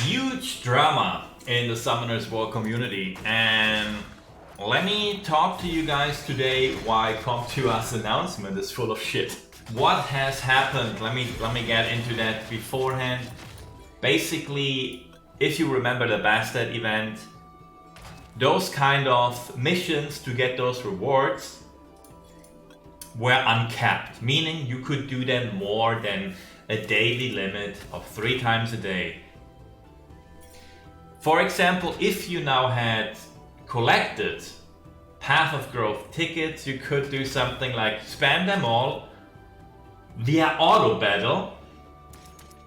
huge drama in the Summoners War community, and let me talk to you guys today why Come To Us announcement is full of shit. What has happened? Let me get into that beforehand. Basically, if you remember the Bastard event, those kind of missions to get those rewards were uncapped, meaning you could do them more than a daily limit of 3 times a day. For example, if you now had collected Path of Growth tickets, you could do something like spam them all via auto battle,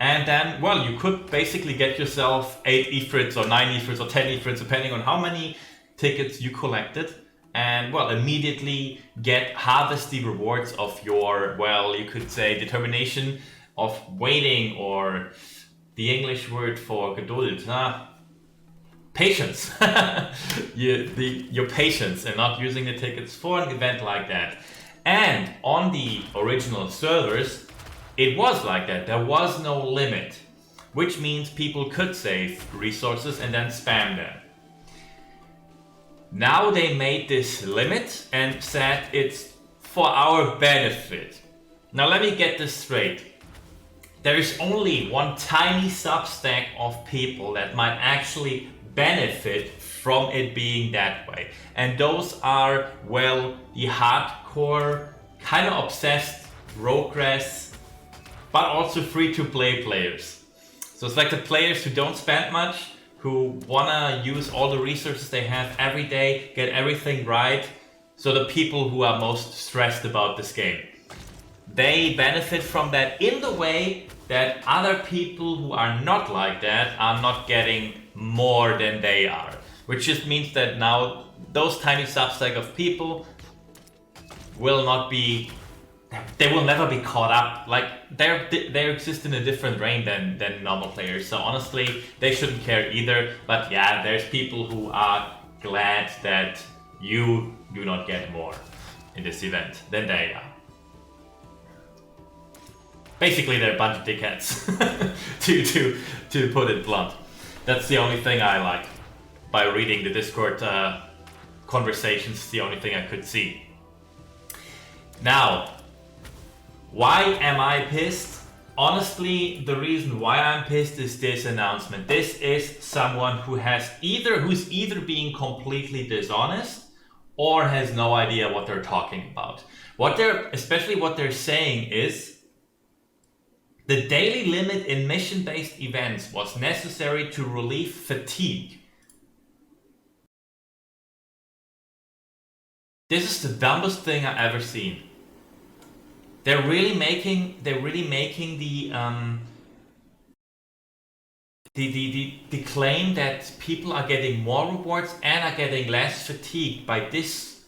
and then, well, you could basically get yourself 8 Ifrits or 9 Ifrits or 10 Ifrits, depending on how many tickets you collected, and, well, immediately harvest the rewards of your, well, you could say determination of waiting, or the English word for geduld, patience. your patience and not using the tickets for an event like that. And on the original servers, it was like that. There was no limit, which means people could save resources and then spam them. Now they made this limit and said it's for our benefit. Now let me get this straight. There is only one tiny substack of people that might actually benefit from it being that way. And those are, well, the hardcore, kind of obsessed Progress, but also free-to-play players. So it's like the players who don't spend much, who wanna use all the resources they have every day, get everything right. So the people who are most stressed about this game. They benefit from that in the way that other people who are not like that are not getting more than they are. Which just means that now those tiny substack of people will not be, they will never be caught up. Like they exist in a different reign than normal players. So honestly, they shouldn't care either. But yeah, there's people who are glad that you do not get more in this event than they are. Basically, they're a bunch of dickheads, to put it blunt. That's the only thing I like. By reading the Discord conversations, it's the only thing I could see. Now, why am I pissed? Honestly, the reason why I'm pissed is this announcement. This is someone who's either being completely dishonest or has no idea what they're talking about. Especially what they're saying is, the daily limit in mission-based events was necessary to relieve fatigue. This is the dumbest thing I've ever seen. They're really making the claim that people are getting more rewards and are getting less fatigue by this.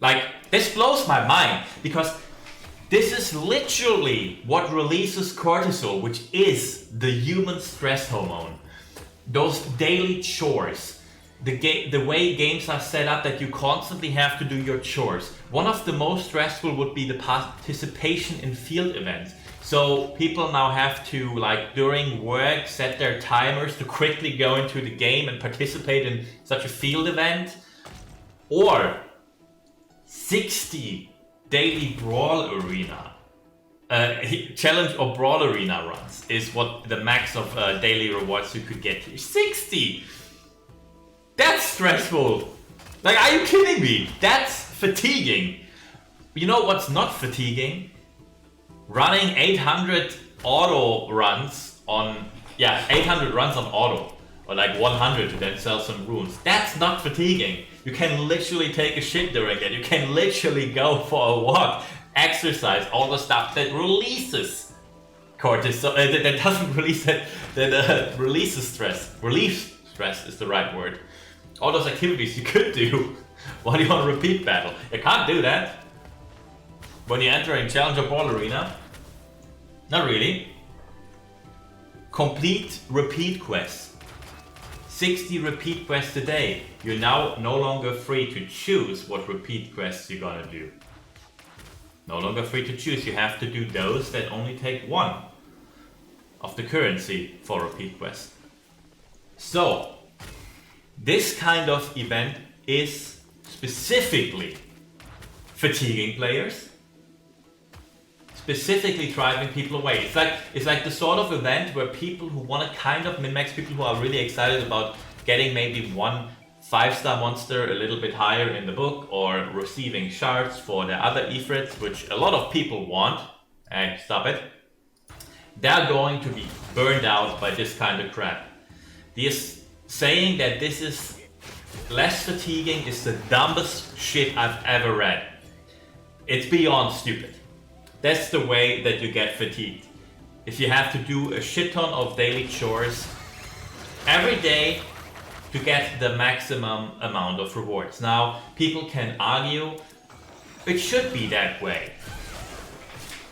Like, this blows my mind, because this is literally what releases cortisol, which is the human stress hormone. Those daily chores, the way games are set up that you constantly have to do your chores. One of the most stressful would be the participation in field events. So people now have to, like, during work, set their timers to quickly go into the game and participate in such a field event. Or 60 daily brawl arena challenge or brawl arena runs is what the max of daily rewards you could get to. 60! That's stressful! Like, are you kidding me? That's fatiguing. You know what's not fatiguing? Running 800 auto runs on, 800 runs on auto. Or like 100 to then sell some runes. That's not fatiguing. You can literally take a shit during it. You can literally go for a walk, exercise, all the stuff that releases cortisol. That doesn't release it, that releases stress. Relief stress is the right word. All those activities you could do while you're on a repeat battle. You can't do that when you enter in Challenge or Brawl Arena. Not really. Complete repeat quests. 60 repeat quests a day. You're now no longer free to choose what repeat quests you're gonna do. No longer free to choose. You have to do those that only take 1 of the currency for repeat quests. So this kind of event is specifically fatiguing players, specifically driving people away. It's like the sort of event where people who want to kind of min-max, people who are really excited about getting maybe one 5-star monster a little bit higher in the book, or receiving shards for the other Ifrits, which a lot of people want. Hey, stop it. They're going to be burned out by this kind of crap. This saying that this is less fatiguing is the dumbest shit I've ever read. It's beyond stupid. That's the way that you get fatigued. If you have to do a shit ton of daily chores every day to get the maximum amount of rewards. Now, people can argue it should be that way.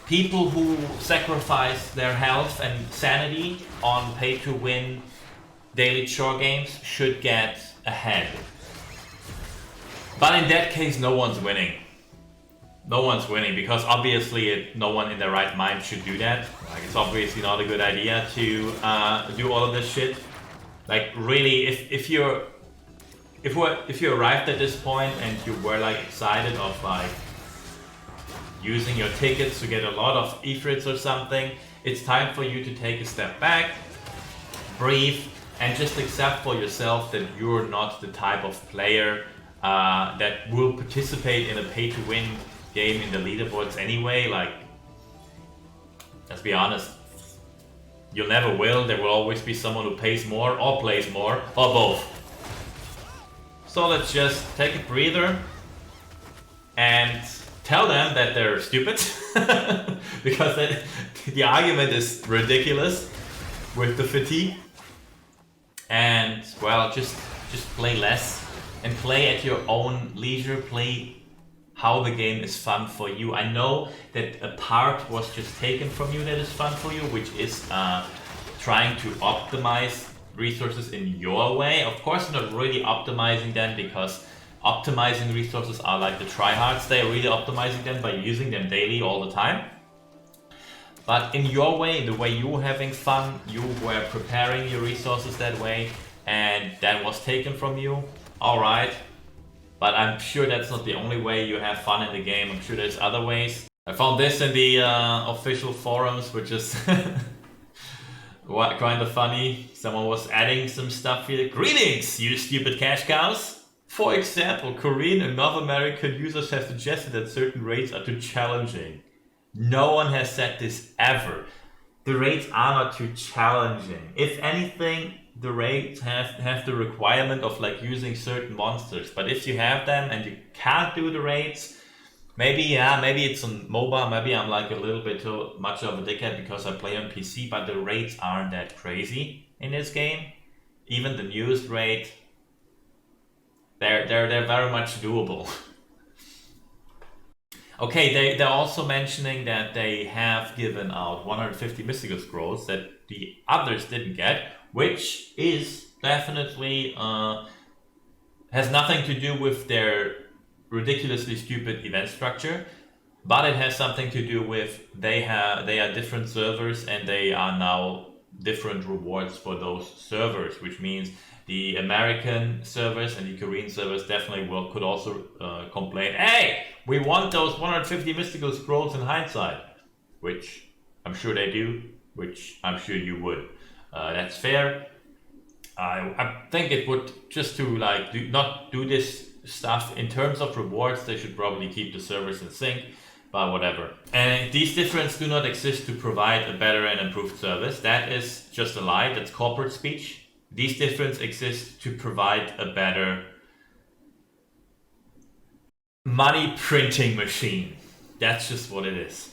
People who sacrifice their health and sanity on pay-to-win daily chore games should get ahead. But in that case, no one's winning. No one's winning, because obviously no one in their right mind should do that. Like, it's obviously not a good idea to do all of this shit. Like, really, if you arrived at this point and you were like excited of like using your tickets to get a lot of Ifrits or something, it's time for you to take a step back, breathe, and just accept for yourself that you're not the type of player that will participate in a pay-to-win game in the leaderboards anyway. Like, let's be honest, you never will. There will always be someone who pays more or plays more or both. So let's just take a breather and tell them that they're stupid because the argument is ridiculous with the fatigue. And well, just play less and play at your own leisure. Play how the game is fun for you. I know that a part was just taken from you that is fun for you, which is trying to optimize resources in your way. Of course, not really optimizing them, because optimizing resources are like the tryhards. They are really optimizing them by using them daily all the time. But in your way, in the way you were having fun, you were preparing your resources that way, and that was taken from you. Alright. But I'm sure that's not the only way you have fun in the game. I'm sure there's other ways. I found this in the official forums, which is kind of funny. Someone was adding some stuff here. Greetings, you stupid cash cows! For example, Korean and North American users have suggested that certain raids are too challenging. No one has said this ever. The raids are not too challenging. If anything, the raids have the requirement of like using certain monsters. But if you have them and you can't do the raids, maybe it's on mobile, maybe I'm like a little bit too much of a dickhead because I play on PC, but the raids aren't that crazy in this game. Even the newest raid, they're very much doable. Okay, they're also mentioning that they have given out 150 mystical scrolls that the others didn't get, which is definitely has nothing to do with their ridiculously stupid event structure, but it has something to do with they are different servers and they are now different rewards for those servers, which means the American servers and the Korean servers definitely could also complain, hey, we want those 150 mystical scrolls in hindsight, which I'm sure they do, which I'm sure you would. That's fair. I think it would, just to like not do this stuff in terms of rewards, they should probably keep the servers in sync, but whatever. And these differences do not exist to provide a better and improved service. That is just a lie. That's corporate speech. These differences exist to provide a better money printing machine. That's just what it is.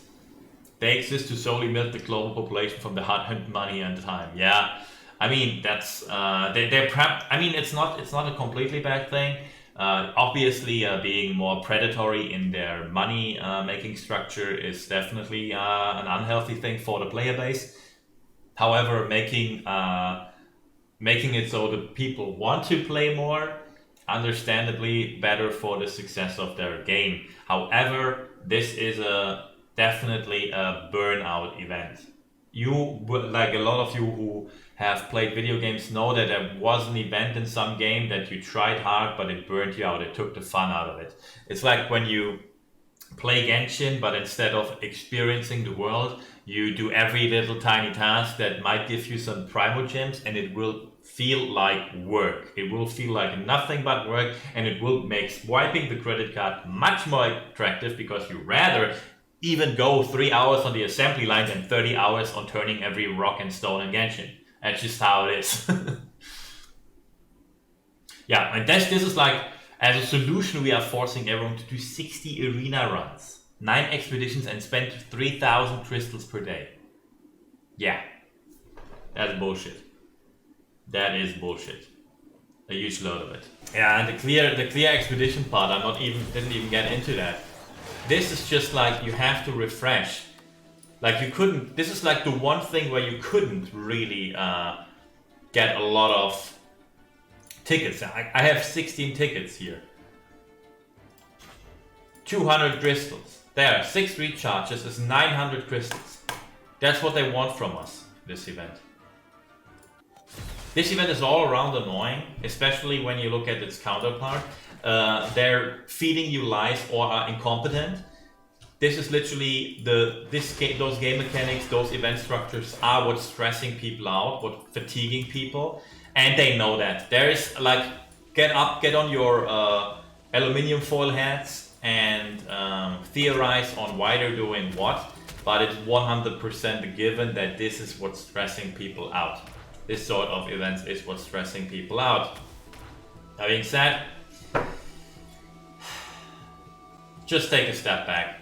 They exist to solely milk the global population from the hard-earned money and time. Yeah, I mean that's they're prep. I mean it's not a completely bad thing. Obviously, being more predatory in their money making structure is definitely an unhealthy thing for the player base. However, making it so the people want to play more, understandably better for the success of their game. However, this is definitely a burnout event. You, like a lot of you who have played video games know that there was an event in some game that you tried hard, but it burned you out. It took the fun out of it. It's like when you play Genshin, but instead of experiencing the world, you do every little tiny task that might give you some primo gems, and it will feel like work. It will feel like nothing but work, and it will make swiping the credit card much more attractive because you rather even go 3 hours on the assembly line than 30 hours on turning every rock and stone in Genshin. That's just how it is. Yeah, and this is like, as a solution, we are forcing everyone to do 60 arena runs, 9 expeditions, and spend 3,000 crystals per day. Yeah, that's bullshit. That is bullshit. A huge load of it. Yeah, and the clear expedition part, didn't even get into that. This is just like, you have to refresh. Like you couldn't, this is like the one thing where you couldn't really get a lot of tickets. I have 16 tickets here. 200 crystals. There, 6 recharges is 900 crystals. That's what they want from us, this event. This event is all around annoying, especially when you look at its counterpart. They're feeding you lies or are incompetent. This is literally those game mechanics, those event structures are what's stressing people out, what's fatiguing people, and they know that. There is like, get on your aluminium foil hats and theorize on why they're doing what, but it's 100% a given that this is what's stressing people out. This sort of events is what's stressing people out. That being said, just take a step back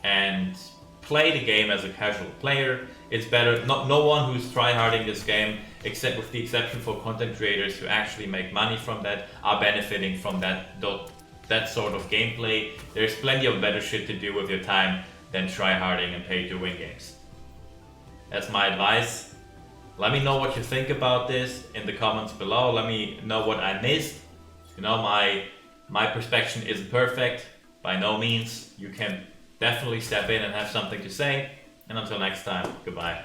and play the game as a casual player. It's better, no one who's tryharding this game, except with the exception for content creators who actually make money from that, are benefiting from that sort of gameplay. There's plenty of better shit to do with your time than tryharding and pay to win games. That's my advice. Let me know what you think about this in the comments below. Let me know what I missed. You know, my perspective isn't perfect, by no means. You can definitely step in and have something to say. And until next time, goodbye.